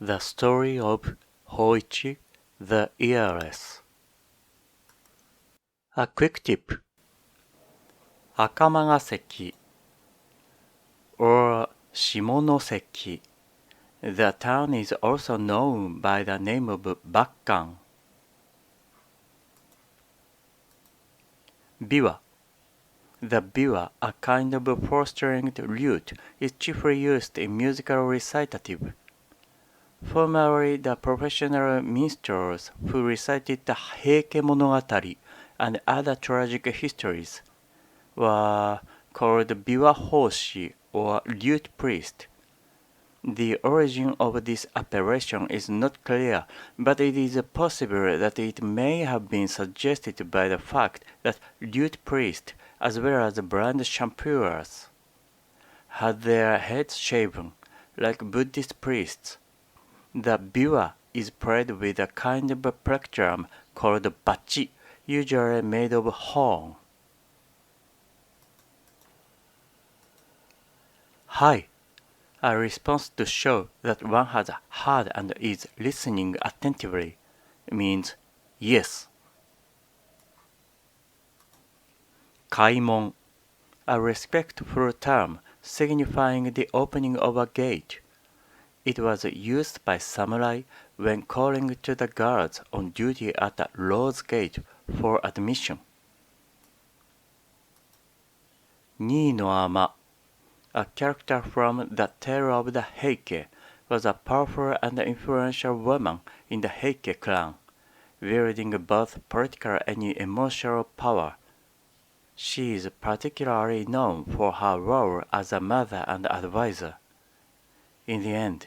The Story of Hoichi the Earless. A quick tip. Akamagaseki or Shimonoseki. The town is also known by the name of Bakkan. Biwa. The biwa, a kind of four-stringed lute, is chiefly used in musical recitative. Formerly, the professional minstrels who recited the Heike Monogatari and other tragic histories were called biwa hoshi or lute priest. The origin of this appellation is not clear, but it is possible that it may have been suggested by the fact that lute priests, as well as brand shampooers, had their heads shaven, like Buddhist priests. The biwa is played with a kind of plectrum called bachi, usually made of horn. Hi, a response to show that one has heard and is listening attentively, means yes. Kaimon, a respectful term signifying the opening of a gate. It was used by samurai when calling to the guards on duty at the Lord's Gate for admission. Nii-no-ama, a character from the Tale of the Heike, was a powerful and influential woman in the Heike clan, wielding both political and emotional power. She is particularly known for her role as a mother and advisor. In the end,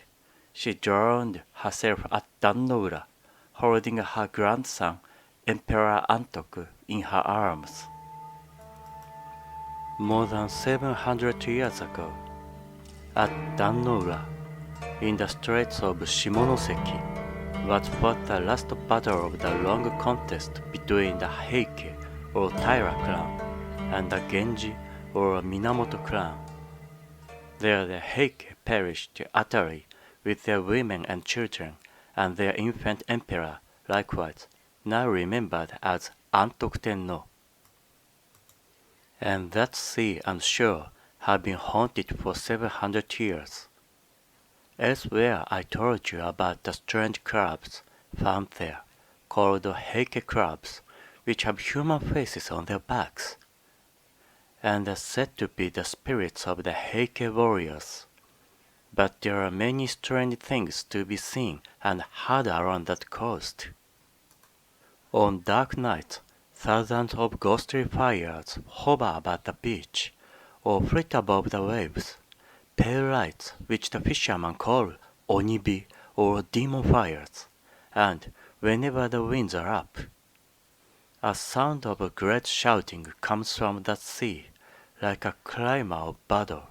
she drowned herself at Dannoura, holding her grandson, Emperor Antoku, in her arms. More than 700 years ago, at Dannoura, in the Straits of Shimonoseki, was fought the last battle of the long contest between the Heike or Taira clan and the Genji or Minamoto clan. There the Heike perished utterly with their women and children, and their infant emperor, likewise, now remembered as Antoku Tenno. And that sea and shore have been haunted for 700 years. Elsewhere I told you about the strange crabs found there, called Heike crabs, which have human faces on their backs, and are said to be the spirits of the Heike warriors. But there are many strange things to be seen and heard around that coast. On dark nights, thousands of ghostly fires hover about the beach, or flit above the waves, pale lights which the fishermen call onibi or demon fires, and whenever the winds are up, a sound of great shouting comes from that sea, like a clamor of battle.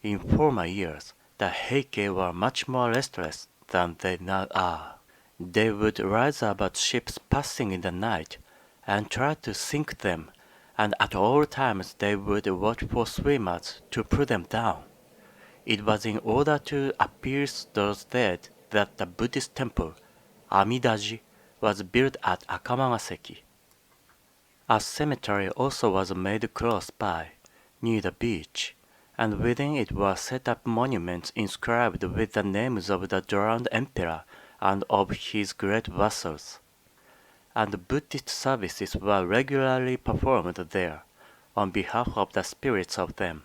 In former years, the Heike were much more restless than they now are. They would rise about ships passing in the night and try to sink them, and at all times they would watch for swimmers to pull them down. It was in order to appease those dead that the Buddhist temple, Amidaji, was built at Akamagaseki. A cemetery also was made close by, near the beach, and within it were set up monuments inscribed with the names of the drowned emperor and of his great vassals. And Buddhist services were regularly performed there, on behalf of the spirits of them.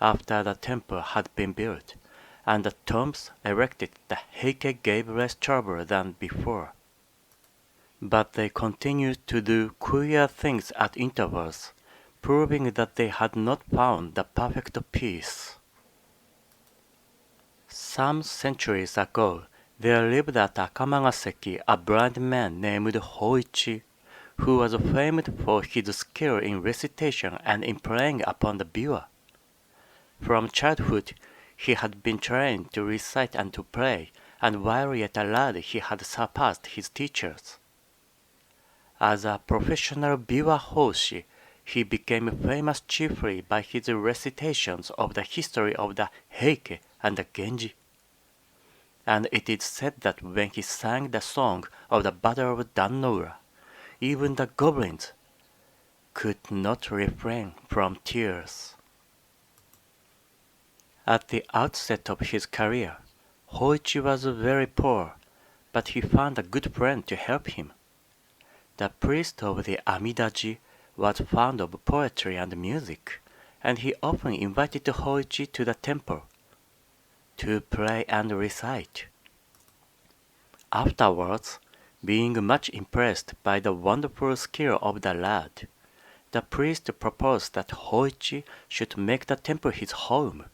After the temple had been built, and the tombs erected, the Heike gave less trouble than before. But they continued to do queer things at intervals, proving that they had not found the perfect peace. Some centuries ago, there lived at Akamagaseki a blind man named Hoichi, who was famed for his skill in recitation and in playing upon the biwa. From childhood, he had been trained to recite and to play, and while yet a lad he had surpassed his teachers. As a professional biwa hoshi, he became famous chiefly by his recitations of the history of the Heike and the Genji. and it is said that when he sang the song of the Battle of Dan-no-ura, even the goblins could not refrain from tears. At the outset of his career, Hoichi was very poor, but he found a good friend to help him. The priest of the Amidaji was fond of poetry and music, and he often invited Hoichi to the temple to play and recite. Afterwards, being much impressed by the wonderful skill of the lad, the priest proposed that Hoichi should make the temple his home,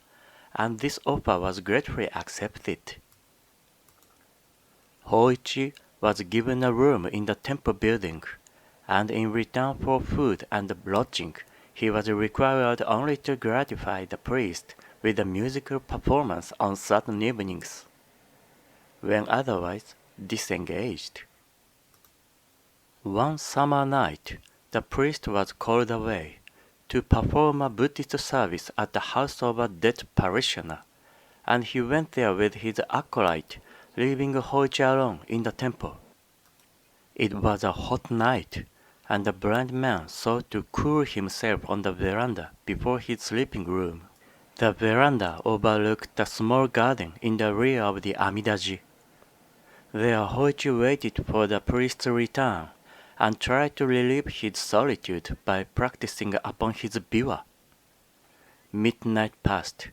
and this offer was gratefully accepted. Hoichi was given a room in the temple building, and in return for food and lodging, he was required only to gratify the priest with a musical performance on certain evenings, when otherwise disengaged. One summer night, the priest was called away to perform a Buddhist service at the house of a dead parishioner, and he went there with his acolyte, leaving Hoichi alone in the temple. It was a hot night, and the blind man sought to cool himself on the veranda before his sleeping room. The veranda overlooked the small garden in the rear of the Amidaji. There Hoichi waited for the priest's return and tried to relieve his solitude by practicing upon his biwa. Midnight passed,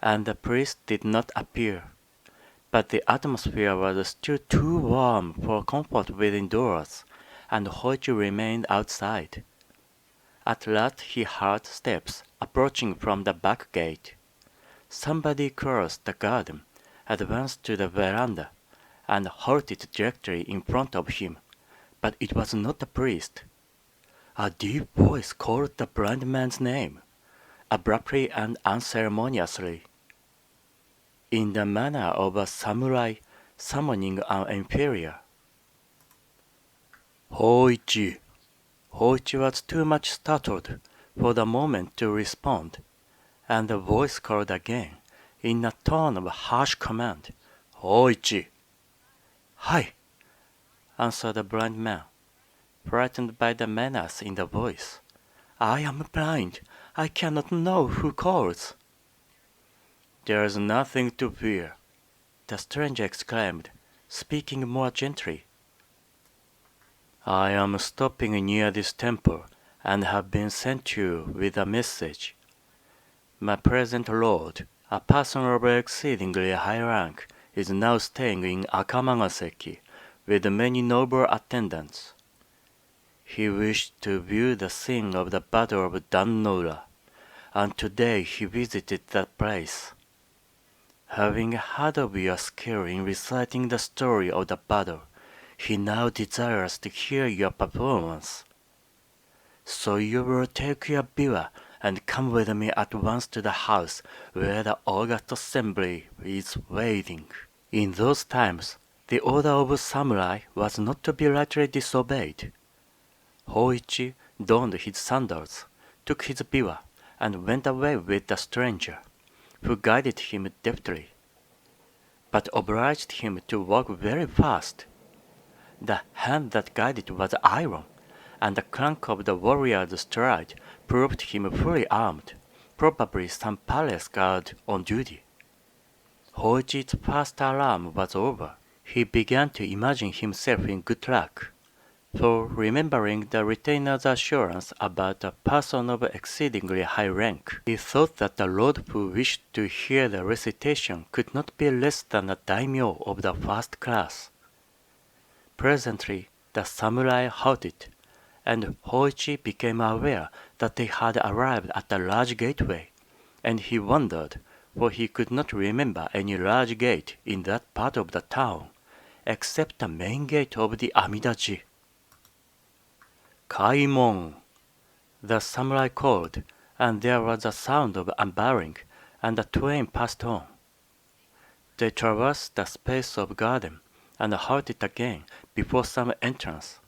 and the priest did not appear, but the atmosphere was still too warm for comfort within doors, and Hoichi remained outside. At last he heard steps approaching from the back gate. Somebody crossed the garden, advanced to the veranda, and halted directly in front of him, but it was not the priest. A deep voice called the blind man's name, abruptly and unceremoniously, in the manner of a samurai summoning an inferior. Hoichi! Hoichi was too much startled for the moment to respond, and the voice called again, in a tone of harsh command, Hoichi! Hi! Answered the blind man, frightened by the menace in the voice. I am blind. I cannot know who calls. There is nothing to fear, the stranger exclaimed, speaking more gently. I am stopping near this temple and have been sent to you with a message. My present lord, a person of exceedingly high rank, is now staying in Akamagaseki with many noble attendants. He wished to view the scene of the Battle of Dan-no-ura, and today he visited that place. Having heard of your skill in reciting the story of the battle, he now desires to hear your performance. So you will take your biwa and come with me at once to the house where the august assembly is waiting. In those times, the order of samurai was not to be lightly disobeyed. Hoichi donned his sandals, took his biwa, and went away with the stranger, who guided him deftly, but obliged him to walk very fast. The hand that guided was iron, and the clank of the warrior's stride proved him fully armed, probably some palace guard on duty. Hoichi's first alarm was over. He began to imagine himself in good luck, for remembering the retainer's assurance about a person of exceedingly high rank, he thought that the lord who wished to hear the recitation could not be less than a daimyo of the first class. Presently, the samurai halted, and Hoichi became aware that they had arrived at a large gateway, and he wondered, for he could not remember any large gate in that part of the town, except the main gate of the Amidaji. Kaimon! The samurai called, and there was a sound of unbarring, and the twain passed on. They traversed the space of garden, and halted again before some entrance.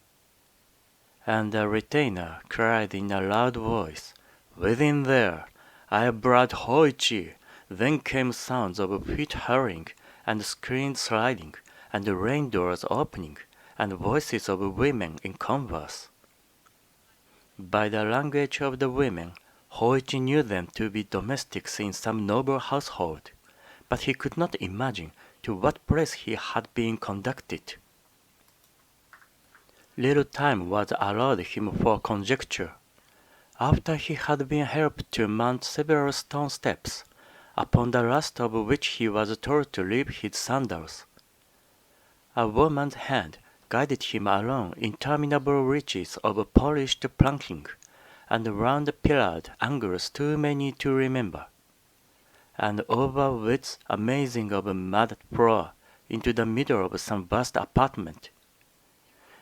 And the retainer cried in a loud voice, Within there, I have brought Hoichi, Then came sounds of feet hurrying, and screens sliding, and rain doors opening, and voices of women in converse. By the language of the women, Hoichi knew them to be domestics in some noble household, but he could not imagine to what place he had been conducted. Little time was allowed him for conjecture. After he had been helped to mount several stone steps, upon the last of which he was told to leave his sandals, a woman's hand guided him along interminable reaches of polished planking, and round pillared angles too many to remember, and over widths amazing of mud floor into the middle of some vast apartment.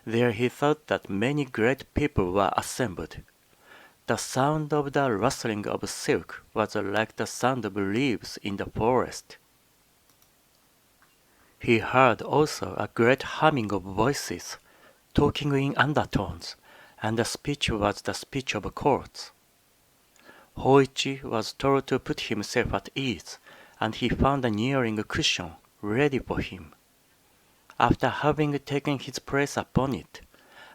There he thought that many great people were assembled. The sound of the rustling of silk was like the sound of leaves in the forest. He heard also a great humming of voices, talking in undertones, and the speech was the speech of courts. Hoichi was told to put himself at ease, and he found a kneeling cushion ready for him. After having taken his place upon it,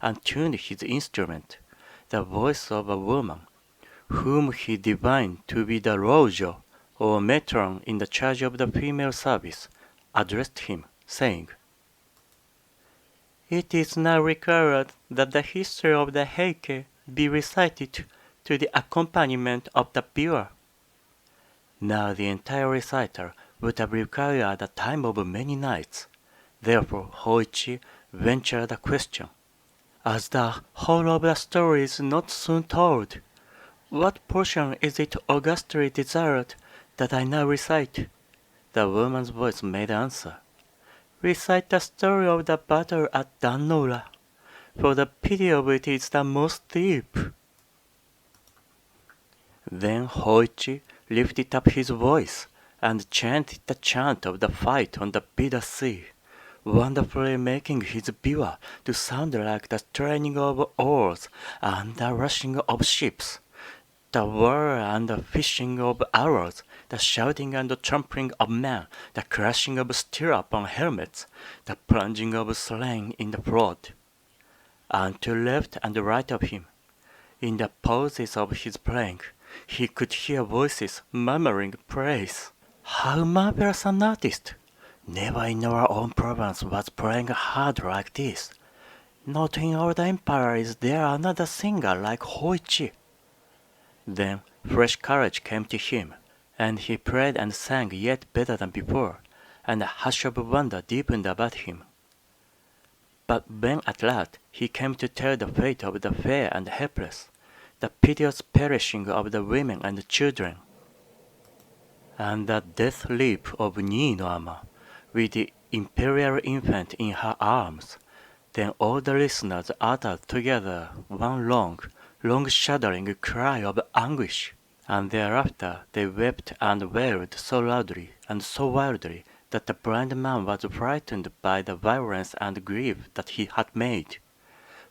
and tuned his instrument, the voice of a woman, whom he divined to be the Rojo, or matron in the charge of the female service, addressed him, saying, "It is now required that the history of the Heike be recited to the accompaniment of the biwa." Now the entire recital would have required a time of many nights. Therefore Hoichi ventured a question. "As the whole of the story is not soon told, what portion is it augustly desired that I now recite?" The woman's voice made answer, "Recite the story of the battle at Dannoura, for the pity of it is the most deep." Then Hoichi lifted up his voice and chanted the chant of the fight on the bitter sea, wonderfully making his biwa to sound like the straining of oars and the rushing of ships, the whir and the fishing of arrows, the shouting and the trampling of men, the crashing of steel upon helmets, the plunging of slain in the flood. And to left and right of him, in the pauses of his playing, he could hear voices murmuring praise. "How marvelous an artist! Never in our own province was playing hard like this. Not in all the empire is there another singer like Hoichi." Then fresh courage came to him, and he played and sang yet better than before, and a hush of wonder deepened about him. But when at last he came to tell the fate of the fair and helpless, the piteous perishing of the women and children, and the death leap of Nii-no-ama, with the imperial infant in her arms, then all the listeners uttered together one long, shuddering cry of anguish, and thereafter they wept and wailed so loudly and so wildly that the blind man was frightened by the violence and grief that he had made.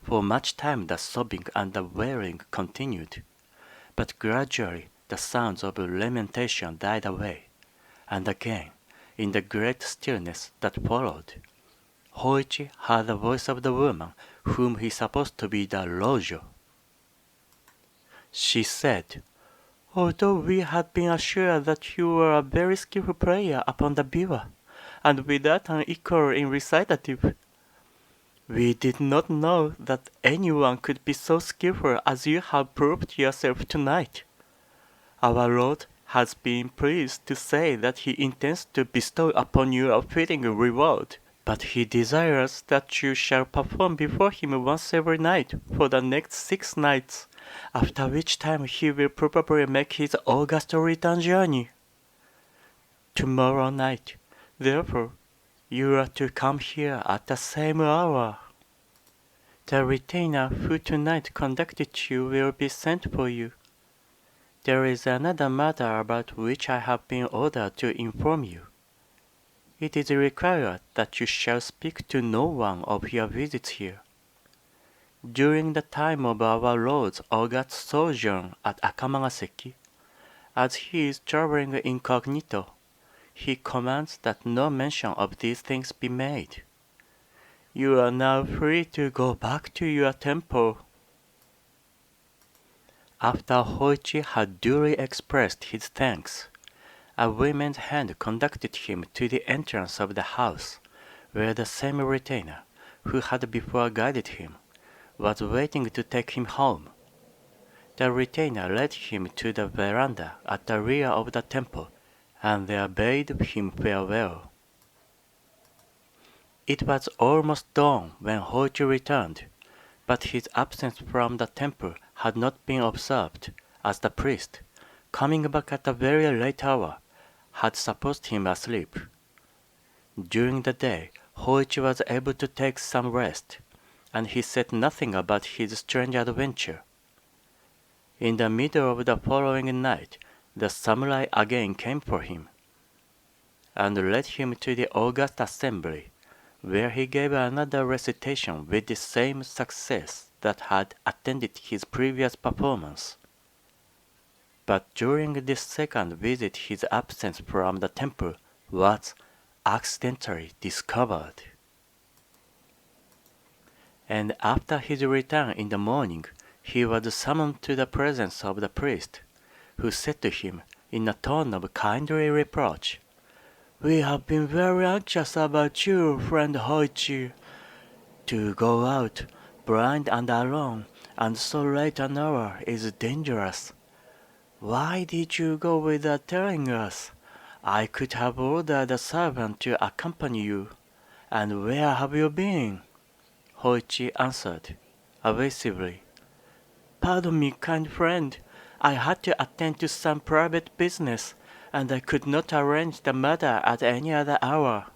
For much time the sobbing and the wailing continued, but gradually the sounds of lamentation died away, and again, in the great stillness that followed, Hoichi heard the voice of the woman whom he supposed to be the Rojo. She said, "Although we had been assured that you were a very skillful player upon the biwa, and without an equal in recitative, we did not know that anyone could be so skillful as you have proved yourself tonight. Our Lord has been pleased to say that he intends to bestow upon you a fitting reward, but he desires that you shall perform before him once every night for the next 6 nights, after which time he will probably make his august return journey. Tomorrow night, therefore, you are to come here at the same hour. The retainer who tonight conducted you will be sent for you. There is another matter about which I have been ordered to inform you. It is required that you shall speak to no one of your visits here. During the time of our Lord's august sojourn at Akamagaseki, As he is traveling incognito, he commands that no mention of these things be made. You are now free to go back to your temple. After Hoichi had duly expressed his thanks, a woman's hand conducted him to the entrance of the house, where the same retainer, who had before guided him, was waiting to take him home. The retainer led him to the veranda at the rear of the temple, and there bade him farewell. It was almost dawn when Hoichi returned, but his absence from the temple had not been observed, as the priest, coming back at a very late hour, had supposed him asleep. During the day, Hoichi was able to take some rest, and he said nothing about his strange adventure. In the middle of the following night, the samurai again came for him, and led him to the august assembly, where he gave another recitation with the same success that had attended his previous performance. But during this second visit his absence from the temple was accidentally discovered. And after his return in the morning, he was summoned to the presence of the priest, who said to him in a tone of kindly reproach, "We have been very anxious about you, friend Hoichi. To go out, blind and alone, and so late an hour is dangerous. Why did you go without telling us? I could have ordered a servant to accompany you. And where have you been?" Hoichi answered, evasively, "Pardon me, kind friend. I had to attend to some private business, and I could not arrange the matter at any other hour."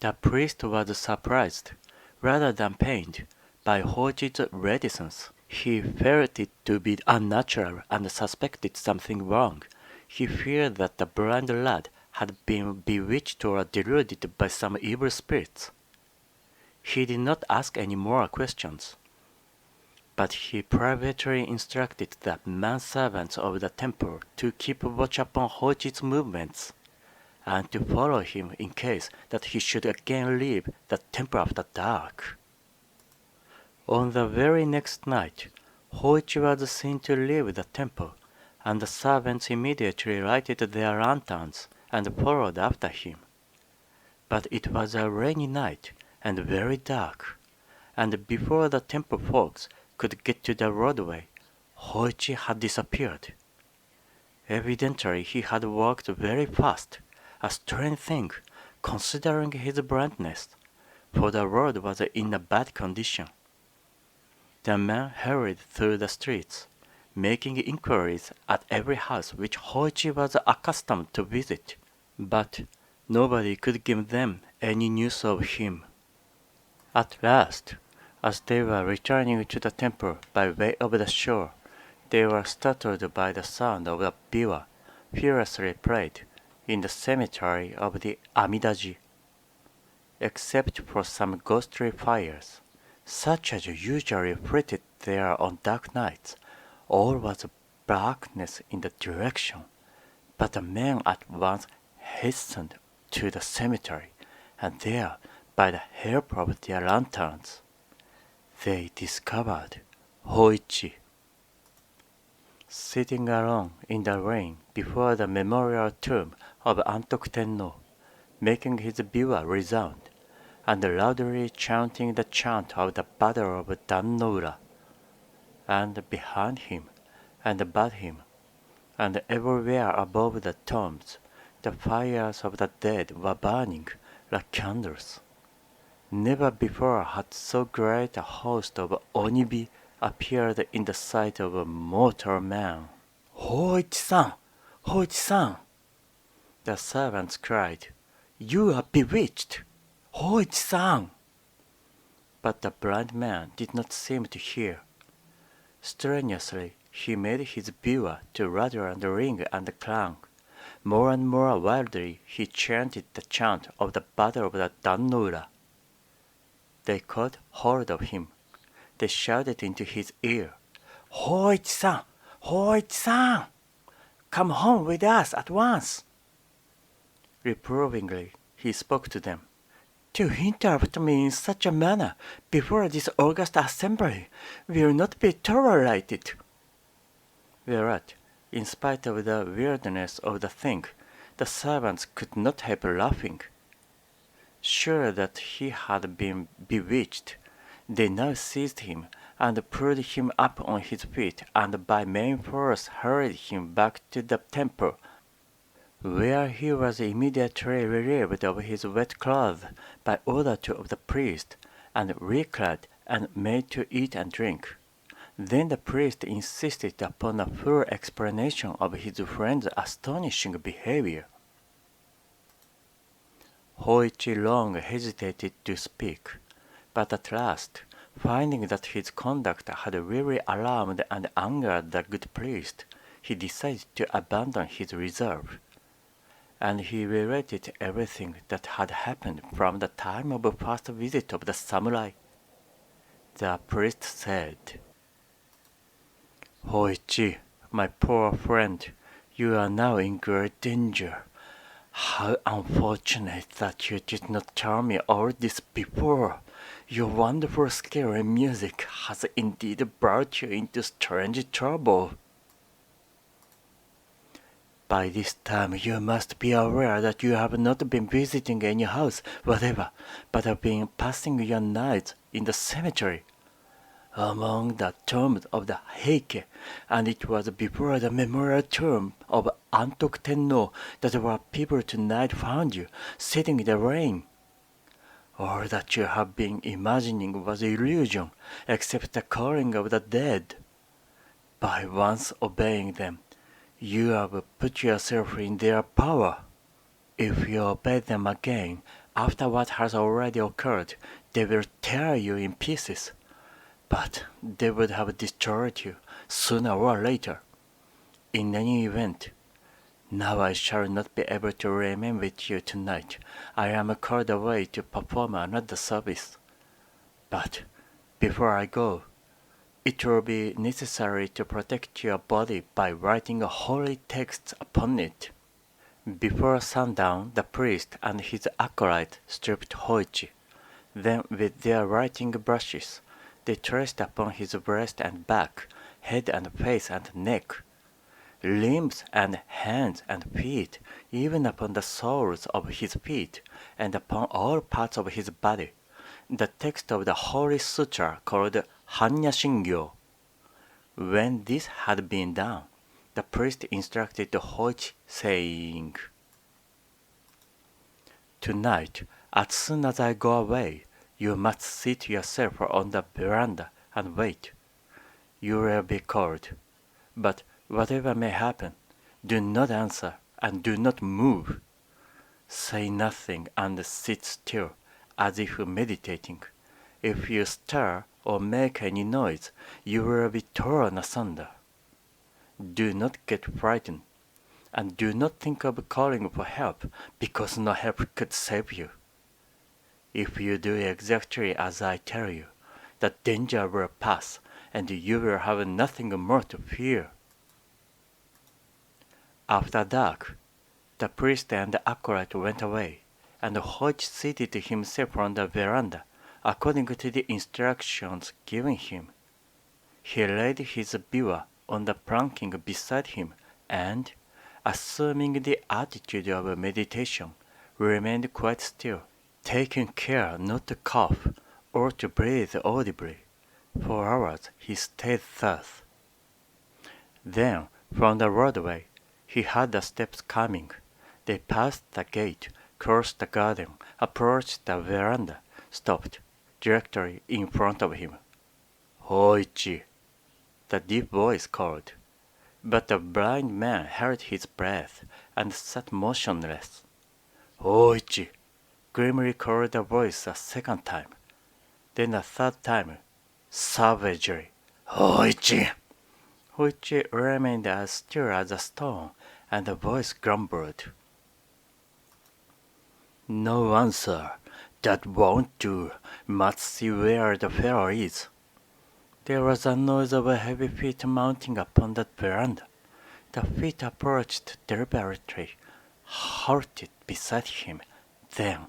The priest was surprised, rather than pained, by Hoichi's reticence. He felt it to be unnatural and suspected something wrong. He feared that the blind lad had been bewitched or deluded by some evil spirits. He did not ask any more questions, but he privately instructed the manservants of the temple to keep watch upon Hoichi's movements, and to follow him in case that he should again leave the temple after dark. On the very next night, Hoichi was seen to leave the temple, and the servants immediately lighted their lanterns and followed after him. But it was a rainy night and very dark, and before the temple folks could get to the roadway, Hoichi had disappeared. Evidently he had walked very fast, a strange thing, considering his blindness, for the road was in a bad condition. The man hurried through the streets, making inquiries at every house which Hoichi was accustomed to visit, but nobody could give them any news of him. At last, as they were returning to the temple by way of the shore, they were startled by the sound of a biwa furiously played in the cemetery of the Amidaji. Except for some ghostly fires, such as usually flitted there on dark nights, all was blackness in the direction. But the men at once hastened to the cemetery, and there, by the help of their lanterns, they discovered Hoichi sitting alone in the rain before the memorial tomb of Antoku Tenno, making his biwa resound, and loudly chanting the chant of the Battle of Dannoura. And behind him, and above him, and everywhere above the tombs, the fires of the dead were burning like candles. Never before had so great a host of onibi appeared in the sight of a mortal man. "Hoichi-san! Hoichi-san!" the servants cried. "You are bewitched! Hoichi-san!" But the blind man did not seem to hear. Strenuously he made his biwa to rattle and ring and clang. More and more wildly he chanted the chant of the Battle of the Dannoura. They caught hold of him. They shouted into his ear, "Hoichi-san! Hoichi-san!" come home with us at once." Reprovingly, he spoke to them. "To interrupt me in such a manner before this august assembly will not be tolerated." Whereat, in spite of the weirdness of the thing, the servants could not help laughing. Sure that he had been bewitched, they now seized him and pulled him up on his feet and by main force hurried him back to the temple, where he was immediately relieved of his wet clothes by order of the priest, and reclad and made to eat and drink. Then the priest insisted upon a full explanation of his friend's astonishing behavior. Hoichi long hesitated to speak, but at last, finding that his conduct had really alarmed and angered the good priest, he decided to abandon his reserve, and he related everything that had happened from the time of the first visit of the samurai. The priest said, "Hoichi, my poor friend, you are now in great danger. How unfortunate that you did not tell me all this before. Your wonderful skill in music has indeed brought you into strange trouble. By this time you must be aware that you have not been visiting any house whatever, but have been passing your nights in the cemetery, among the tombs of the Heike, and it was before the memorial tomb of Antok Tenno that our people tonight found you, sitting in the rain. All that you have been imagining was illusion, except the calling of the dead. By once obeying them, you have put yourself in their power. If you obey them again, after what has already occurred, they will tear you in pieces. But they would have destroyed you sooner or later. In any event, now I shall not be able to remain with you tonight. I am called away to perform another service. But before I go, it will be necessary to protect your body by writing holy texts upon it." Before sundown, the priest and his acolyte stripped Hoichi. Then, with their writing brushes, they traced upon his breast and back, head and face and neck, limbs and hands and feet, even upon the soles of his feet, and upon all parts of his body, the text of the holy sutra called Hanya Shingyo. When this had been done, the priest instructed Hoichi, saying, "Tonight, as soon as I go away, you must seat yourself on the veranda and wait. You will be called, but whatever may happen, do not answer and do not move. Say nothing and sit still, as if meditating. If you stir or make any noise, you will be torn asunder. Do not get frightened, and do not think of calling for help, because no help could save you. If you do exactly as I tell you, the danger will pass, and you will have nothing more to fear." After dark, the priest and the acolyte went away, and Hoichi seated himself on the veranda, according to the instructions given him. He laid his biwa on the planking beside him, and, assuming the attitude of meditation, remained quite still, taking care not to cough or to breathe audibly. For hours he stayed thus. Then, from the roadway, he heard the steps coming. They passed the gate, crossed the garden, approached the veranda, stopped directly in front of him. "Hoichi," the deep voice called. But the blind man held his breath and sat motionless. "Hoichi," grimly called the voice a second time. Then a third time, savagely, "Hoichi!" Hoichi remained as still as a stone, and the voice grumbled, "No answer. That won't do. Must see where the fellow is." There was a noise of heavy feet mounting upon that veranda. The feet approached deliberately, halted beside him. Then,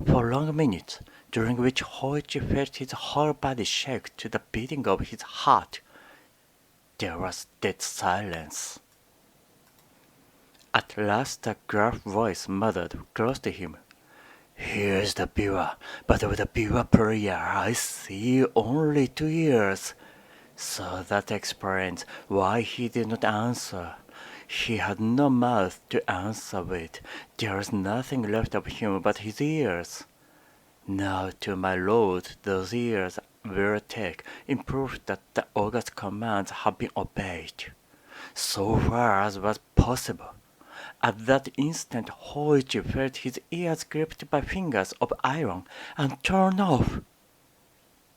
for long minutes, during which Hoichi felt his whole body shake to the beating of his heart, there was dead silence. At last a gruff voice muttered close to him, "Here's the biwa, but of the biwa prayer I see only 2 ears." So that explains why he did not answer. He had no mouth to answer with. There was nothing left of him but his ears. Now to my lord those ears will take, in proof that the august commands have been obeyed, so far as was possible. At that instant Hoichi felt his ears gripped by fingers of iron and torn off.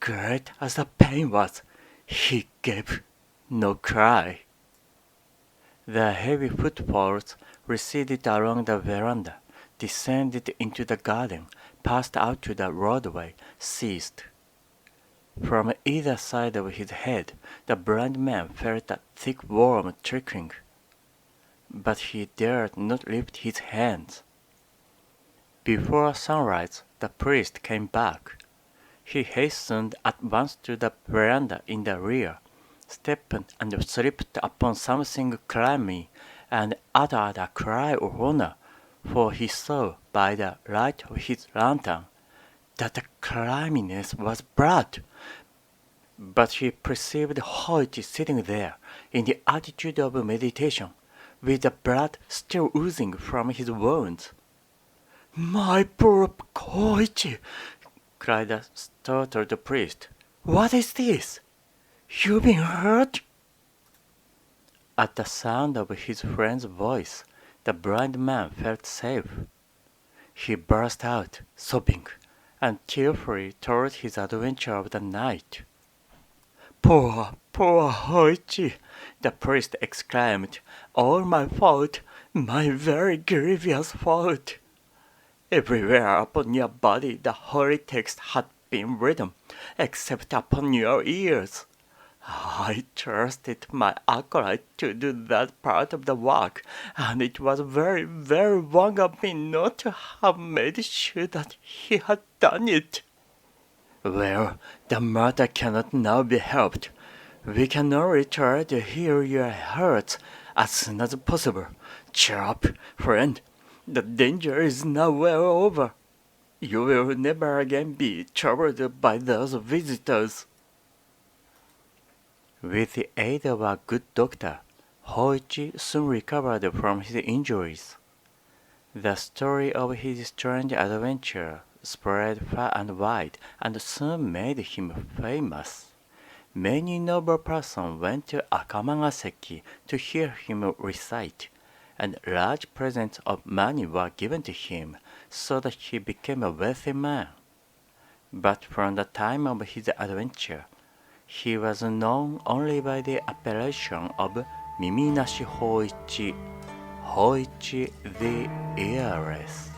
Great as the pain was, he gave no cry. The heavy footfalls receded along the veranda, descended into the garden, passed out to the roadway, ceased. From either side of his head, the blind man felt a thick worm trickling, but he dared not lift his hands. Before sunrise, the priest came back. He hastened at once to the veranda in the rear, stepped and slipped upon something clammy, and uttered a cry of honor, for he saw by the light of his lantern that the clamminess was blood. But he perceived Hoichi sitting there in the attitude of meditation, with the blood still oozing from his wounds. "My poor Hoichi!" cried the startled priest. "What is this? You've been hurt?" At the sound of his friend's voice, the blind man felt safe. He burst out, sobbing, and tearfully told his adventure of the night. "Poor, poor Hoichi!" the priest exclaimed. "All my fault, my very grievous fault. Everywhere upon your body the holy text had been written, except upon your ears. I trusted my acolyte to do that part of the work, and it was very, very wrong of me not to have made sure that he had done it. Well, the matter cannot now be helped. We can only try to heal your hurts as soon as possible. Cheer up, friend. The danger is now well over. You will never again be troubled by those visitors." With the aid of a good doctor, Hoichi soon recovered from his injuries. The story of his strange adventure spread far and wide and soon made him famous. Many noble persons went to Akamagaseki to hear him recite, and large presents of money were given to him, so that he became a wealthy man. But from the time of his adventure, he was known only by the appellation of Mimi-nashi Hoichi, Hoichi the Earless.